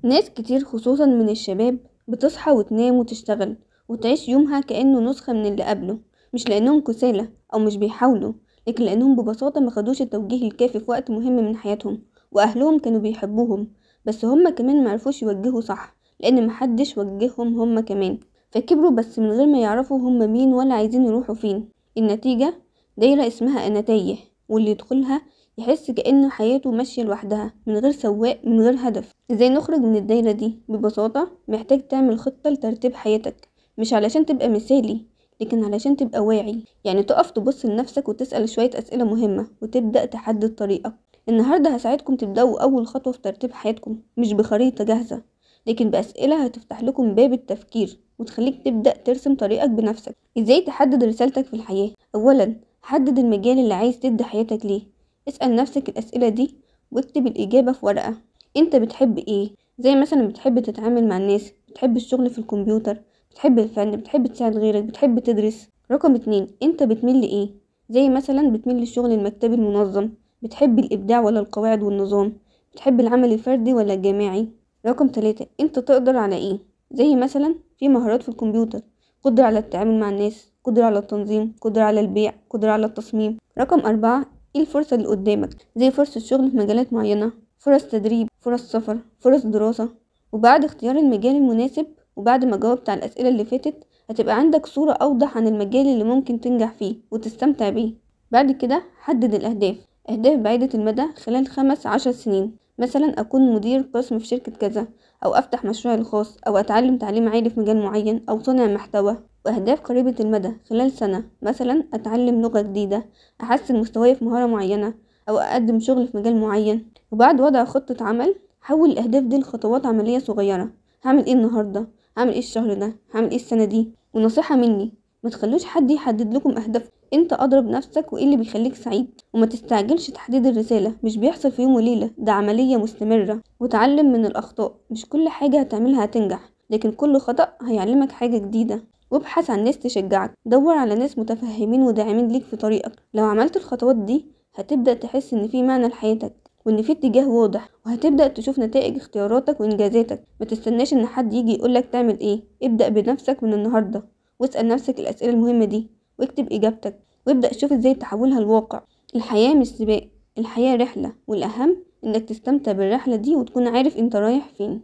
ناس كتير خصوصا من الشباب بتصحى وتنام وتشتغل وتعيش يومها كأنه نسخة من اللي قبله، مش لأنهم كسالى أو مش بيحاولوا، لكن لأنهم ببساطة مخدوش التوجيه الكافي في وقت مهم من حياتهم. وأهلهم كانوا بيحبوهم بس هما كمان معرفوش يوجهوا صح، لأن محدش وجههم هما كمان، فكبروا بس من غير ما يعرفوا هما مين ولا عايزين يروحوا فين. النتيجة دايرة اسمها أنا تايه، واللي يدخلها يحس كأنه حياته ماشية لوحدها من غير سواق، من غير هدف. ازاي نخرج من الدايرة دي؟ ببساطة محتاج تعمل خطة لترتيب حياتك، مش علشان تبقى مثالي لكن علشان تبقى واعي. يعني تقف تبص لنفسك وتسأل شوية أسئلة مهمة وتبدأ تحدد طريقك. النهاردة هساعدكم تبدأوا أول خطوة في ترتيب حياتكم، مش بخريطة جاهزة لكن بأسئلة هتفتح لكم باب التفكير وتخليك تبدأ ترسم طريقك بنفسك. ازاي تحدد رسالتك في الحياة؟ أولا حدد المجال اللي عايز تبدأ حياتك ليه. اسأل نفسك الأسئلة دي واكتب الإجابة في ورقة. انت بتحب ايه؟ زي مثلا بتحب تتعامل مع الناس، بتحب الشغل في الكمبيوتر، بتحب الفن، بتحب تساعد غيرك، بتحب تدرس. رقم 2، انت بتميل لإيه؟ زي مثلا بتميل للشغل المكتبي المنظم، بتحب الإبداع ولا القواعد والنظام، بتحب العمل الفردي ولا الجماعي. رقم 3، انت تقدر على ايه؟ زي مثلا في مهارات في الكمبيوتر، قدرة على التعامل مع الناس، قدرة على التنظيم، قدرة على البيع، قدرة على التصميم. رقم 4، ايه الفرصة اللي قدامك؟ زي فرصة شغل في مجالات معينة، فرص تدريب، فرص سفر، فرص دراسة. وبعد اختيار المجال المناسب وبعد ما جاوبت على الأسئلة اللي فاتت هتبقى عندك صورة أوضح عن المجال اللي ممكن تنجح فيه وتستمتع بيه. بعد كده حدد الأهداف، أهداف بعيدة المدى خلال 15 سنين، مثلا أكون مدير قسم في شركة كذا، أو أفتح مشروعي الخاص، أو أتعلم تعليم عالي في مجال معين، أو صنع محتوى. وأهداف قريبة المدى خلال سنة، مثلا أتعلم لغة جديدة، أحسن مستواي في مهارة معينة، أو أقدم شغل في مجال معين. وبعد وضع خطة عمل حول الأهداف دي لخطوات عملية صغيرة. هعمل ايه النهاردة؟ هعمل ايه الشهر ده؟ هعمل ايه السنة دي؟ ونصيحة مني، ما تخلوش حد يحدد لكم أهداف، انت أضرب نفسك وايه اللي بيخليك سعيد. وما تستعجلش تحديد الرسالة، مش بيحصل في يوم وليلة، ده عملية مستمرة. وتعلم من الأخطاء، مش كل حاجة هتعملها هتنجح لكن كل خطأ هيعلمك حاجة جديدة. وابحث عن ناس تشجعك، دور على ناس متفهمين وداعمين ليك في طريقك. لو عملت الخطوات دي هتبدأ تحس ان في معنى لحياتك وان في اتجاه واضح، وهتبدأ تشوف نتائج اختياراتك وانجازاتك. ما تستناش ان حد يجي يقولك تعمل ايه، ابدأ بنفسك من النهاردة واسأل نفسك الأسئلة المهمة دي واكتب إجابتك وابدأ شوف ازاي تحولها لواقع. الحياة مش سباق، الحياة رحلة، والأهم انك تستمتع بالرحلة دي وتكون عارف انت رايح فين.